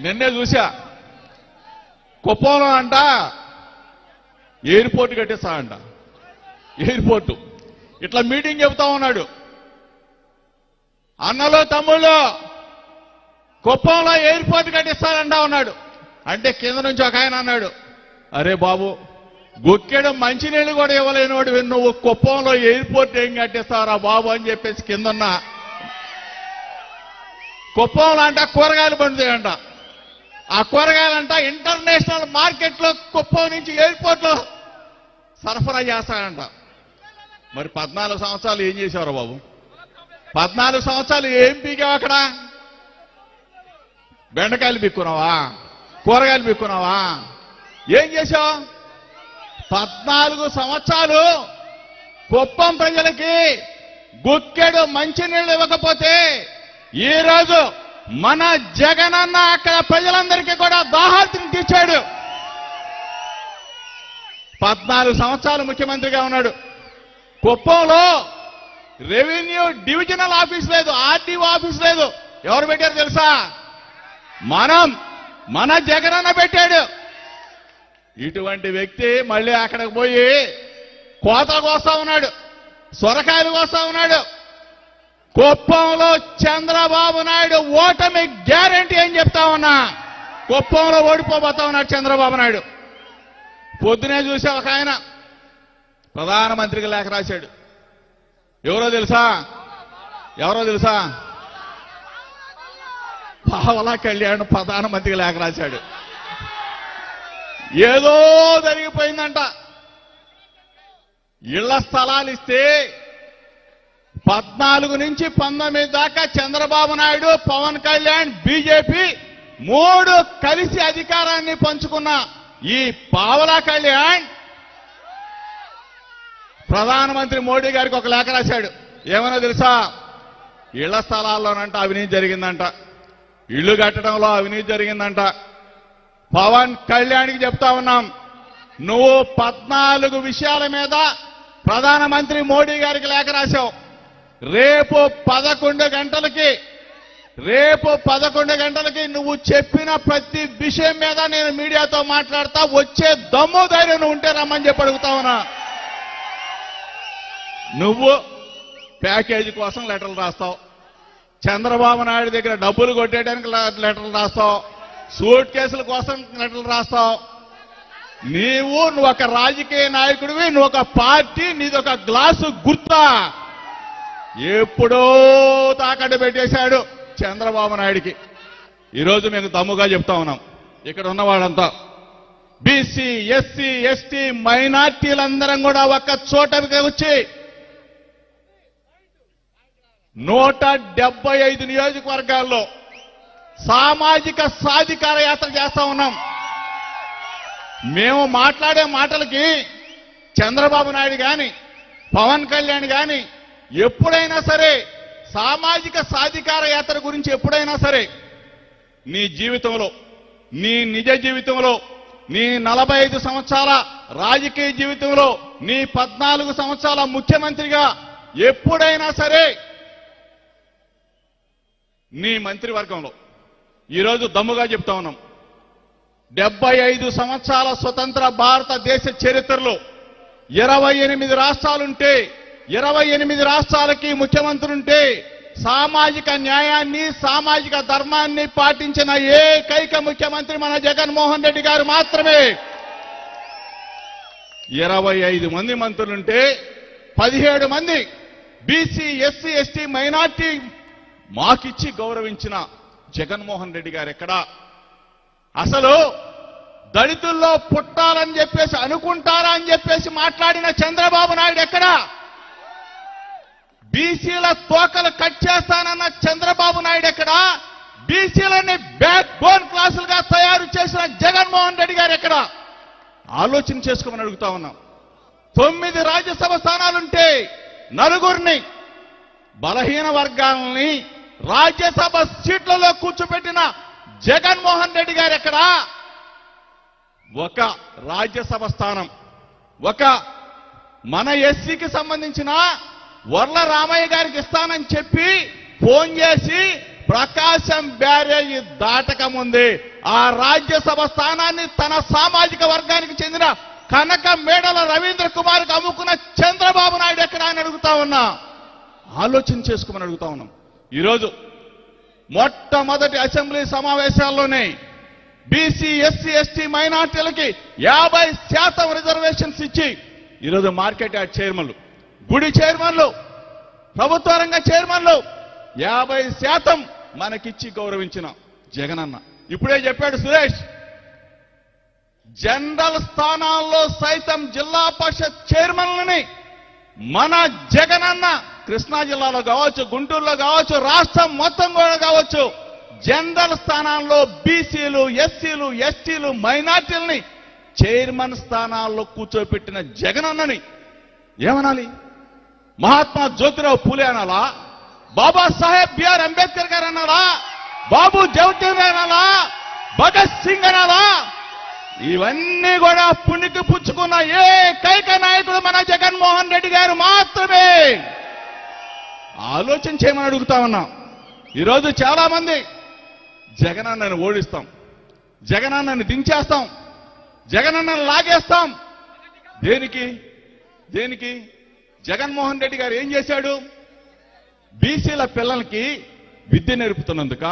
నిన్నే చూసా కుప్పంలో అంట ఎయిర్పోర్ట్ కట్టేస్తా అంట. ఎయిర్పోర్టు ఇట్లా మీటింగ్ చెబుతా ఉన్నాడు. అన్నలో తమ్ముళ్ళు కుప్పంలో ఎయిర్పోర్ట్ కట్టిస్తారంటా ఉన్నాడు. అంటే కింద నుంచి ఒక ఆయన అన్నాడు, అరే బాబు గుక్కెడు మంచినీళ్ళు కూడా ఇవ్వలేనివాడు నువ్వు కుప్పంలో ఎయిర్పోర్ట్ ఏం కట్టిస్తారా బాబు అని చెప్పేసి కిందన్న కుప్పంలో అంట కూరగాయలు పండుతాయంట. ఆ కూరగాయలంట ఇంటర్నేషనల్ మార్కెట్లో కుప్పం నుంచి ఎయిర్పోర్ట్ లో సరఫరా చేస్తాడంట. మరి 14 సంవత్సరాలు ఏం చేశారు బాబు? 14 సంవత్సరాలు ఏం పీకావు అక్కడ? బెండకాయలు పీక్కున్నావా? కూరగాయలు పీక్కున్నావా? ఏం చేశావు? 14 సంవత్సరాలు కుప్పం ప్రజలకి గుక్కెడు మంచినీళ్ళు ఇవ్వకపోతే ఈ రోజు మన జగనన్న అక్కడ ప్రజలందరికీ కూడా దాహార్తిని తీర్చాడు. 14 సంవత్సరాలు ముఖ్యమంత్రిగా ఉన్నాడు. కుప్పంలో రెవెన్యూ డివిజనల్ ఆఫీస్ లేదు, ఆర్టీఓ ఆఫీస్ లేదు. ఎవరు పెట్టారు తెలుసా? మన జగనన్న పెట్టాడు. ఇటువంటి వ్యక్తి మళ్ళీ అక్కడికి పోయి కోతలు కోస్తా ఉన్నాడు, సొరకాయలు కోస్తా ఉన్నాడు. కుప్పంలో చంద్రబాబు నాయుడు ఓటమి గ్యారంటీ అని చెప్తా ఉన్నా. కుప్పంలో ఓడిపోబోతా ఉన్నాడు చంద్రబాబు నాయుడు. పొద్దునే చూసే ఒక ఆయన ప్రధానమంత్రికి లేఖ రాశాడు. ఎవరో తెలుసా? పావలా కళ్యాణ్ ప్రధానమంత్రికి లేఖ రాశాడు. ఏదో జరిగిపోయిందంట. ఇళ్ల స్థలాలు ఇస్తే 14 నుంచి 19 దాకా చంద్రబాబు నాయుడు, పవన్ కళ్యాణ్, బీజేపీ 3 కలిసి అధికారాన్ని పంచుకున్న ఈ పావలా కళ్యాణ్ ప్రధానమంత్రి మోడీ గారికి ఒక లేఖ రాశాడు. ఏమన్నా తెలుసా? ఇళ్ల స్థలాల్లోనంట అవినీతి జరిగిందంట, ఇళ్లు కట్టడంలో అవినీతి జరిగిందంట. పవన్ కళ్యాణ్కి చెప్తా ఉన్నాం, నువ్వు 14 విషయాల మీద ప్రధానమంత్రి మోడీ గారికి లేఖ రాశావు. రేపు 11 గంటలకి నువ్వు చెప్పిన ప్రతి విషయం మీద నేను మీడియాతో మాట్లాడతా. వచ్చే దమ్ము ధైర్యం ఉంటే రమ్మని చెప్పి అడుగుతా ఉన్నా. నువ్వు ప్యాకేజీ కోసం లెటర్లు రాస్తావు, చంద్రబాబు నాయుడు దగ్గర డబ్బులు కొట్టేయడానికి లెటర్లు రాస్తావు, సూట్ కేసుల కోసం లెటర్లు రాస్తావు. నువ్వు ఒక రాజకీయ నాయకుడివి, నువ్వు ఒక పార్టీ, నీది ఒక గ్లాసు గుర్తా. ఎప్పుడో తాకట్టు పెట్టేశాడు చంద్రబాబు నాయుడికి. ఈరోజు మేము దమ్ముగా చెప్తా ఉన్నాం, ఇక్కడ ఉన్న వాళ్ళంతా బీసీ, ఎస్సీ, ఎస్టీ, మైనార్టీలందరం కూడా ఒక్క చోటకి వచ్చి 175 నియోజకవర్గాల్లో సామాజిక సాధికార యాత్ర చేస్తా ఉన్నాం. మేము మాట్లాడే మాటలకి చంద్రబాబు నాయుడు గాని, పవన్ కళ్యాణ్ గాని ఎప్పుడైనా సరే సామాజిక సాధికార యాత్ర గురించి ఎప్పుడైనా సరే నీ జీవితంలో, నీ నిజ జీవితంలో, నీ 45 సంవత్సరాల రాజకీయ జీవితంలో, నీ 14 సంవత్సరాల ముఖ్యమంత్రిగా ఎప్పుడైనా సరే నీ మంత్రివర్గంలో ఈరోజు దమ్ముగా చెప్తా ఉన్నాం, 75 సంవత్సరాల స్వతంత్ర భారతదేశ చరిత్రలో 28 రాష్ట్రాలుంటే 28 రాష్ట్రాలకి ముఖ్యమంత్రులుంటే సామాజిక న్యాయాన్ని, సామాజిక ధర్మాన్ని పాటించిన ఏకైక ముఖ్యమంత్రి మన జగన్మోహన్ రెడ్డి గారు మాత్రమే. 25 మంది మంత్రులుంటే 17 మంది బీసీ, ఎస్సీ, ఎస్టీ, మైనార్టీ మాకిచ్చి గౌరవించిన జగన్మోహన్ రెడ్డి గారు ఎక్కడా? అసలు దళితుల్లో పుట్టాలని చెప్పేసి అనుకుంటారా అని చెప్పేసి మాట్లాడిన చంద్రబాబు నాయుడు ఎక్కడా? బీసీల తోకలు కట్ చేస్తానన్న చంద్రబాబు నాయుడు ఎక్కడా? బీసీలని బ్యాక్ బోన్ క్లాసులుగా తయారు చేసిన జగన్మోహన్ రెడ్డి గారు ఎక్కడా? ఆలోచన చేసుకోమని అడుగుతా ఉన్నాం. 9 రాజ్యసభ స్థానాలుంటే 4 బలహీన వర్గాలని రాజ్యసభ సీట్లలో కూర్చోబెట్టిన జగన్మోహన్ రెడ్డి గారు ఎక్కడా? ఒక రాజ్యసభ స్థానం, ఒక మన ఎస్సీకి సంబంధించిన వర్ల రామయ్య గారికి ఇస్తానని చెప్పి ఫోన్ చేసి ప్రకాశం బ్యారేజీ దాటక ముందే ఆ రాజ్యసభ స్థానాన్ని తన సామాజిక వర్గానికి చెందిన కనక మేడల రవీంద్ర కుమార్కి అమ్ముకున్న చంద్రబాబు నాయుడు ఎక్కడ అని అడుగుతా ఉన్నా. ఆలోచన చేసుకోమని అడుగుతా ఉన్నాం. ఈరోజు మొట్టమొదటి అసెంబ్లీ సమావేశాల్లోనే బీసీ, ఎస్సీ, ఎస్టీ మైనార్టీలకి 50% రిజర్వేషన్స్ ఇచ్చి ఈరోజు మార్కెట్ యార్డ్ చైర్మన్లు, గుడి చైర్మన్లు, ప్రభుత్వ రంగ చైర్మన్లు 50% మనకిచ్చి గౌరవించిన జగనన్న. ఇప్పుడే చెప్పాడు సురేష్, జనరల్ స్థానాల్లో సైతం జిల్లా పరిషత్ చైర్మన్లని మన జగనన్న కృష్ణా జిల్లాలో కావచ్చు, గుంటూరులో కావచ్చు, రాష్ట్రం మొత్తం కూడా కావచ్చు, జనరల్ స్థానాల్లో బీసీలు, ఎస్సీలు, ఎస్టీలు, మైనార్టీలని చైర్మన్ స్థానాల్లో కూర్చోబెట్టిన జగనన్నని ఏమనాలి? మహాత్మా జ్యోతిరావు పూలే అనాలా? బాబాసాహెబ్ బిఆర్ అంబేద్కర్ గారు అనాలా? బాబు జవహర్ అనాలా? భగత్ సింగ్ అనాలా? ఇవన్నీ కూడా పుణికి పుచ్చుకున్న ఏకైక నాయకుడు మన జగన్మోహన్ రెడ్డి గారు మాత్రమే. ఆలోచన చేయమని అడుగుతా ఉన్నాం. ఈరోజు చాలా మంది జగనన్నని ఓడిస్తాం, జగనన్నని దించేస్తాం, జగనన్నని లాగేస్తాం. దేనికి? దేనికి? జగన్మోహన్ రెడ్డి గారు ఏం చేశాడు? బీసీల పిల్లలకి విద్య నేర్పుతున్నందుక,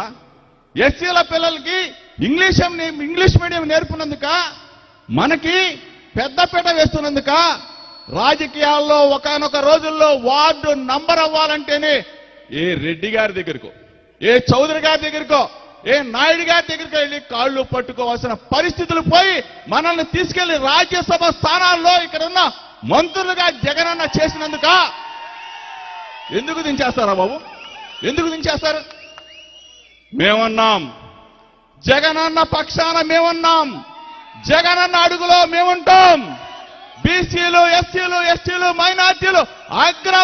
ఎస్సీల పిల్లలకి ఇంగ్లీష్ మీడియం నేర్పునందుక, మనకి పెద్దపీట వేస్తున్నందుక, రాజకీయాల్లో ఒకానొక రోజుల్లో వార్డు నంబర్ అవ్వాలంటేనే ఏ రెడ్డి గారి దగ్గరకో, ఏ చౌదరి గారి దగ్గరకో, ఏ నాయుడు గారి దగ్గరికి వెళ్ళి కాళ్ళు పట్టుకోవాల్సిన పరిస్థితులు పోయి మనల్ని తీసుకెళ్లి రాజ్యసభ స్థానాల్లో ఇక్కడ ఉన్న మంత్రులుగా జగనన్న చేసినందుక. ఎందుకు దించేస్తారా బాబు? ఎందుకు దించేస్తారు? మేమున్నాం, జగనన్న పక్షాన మేమున్నాం, జగనన్న అడుగులో మేముంటాం. బీసీలు, ఎస్సీలు, ఎస్టీలు, మైనార్టీలు అగ్ర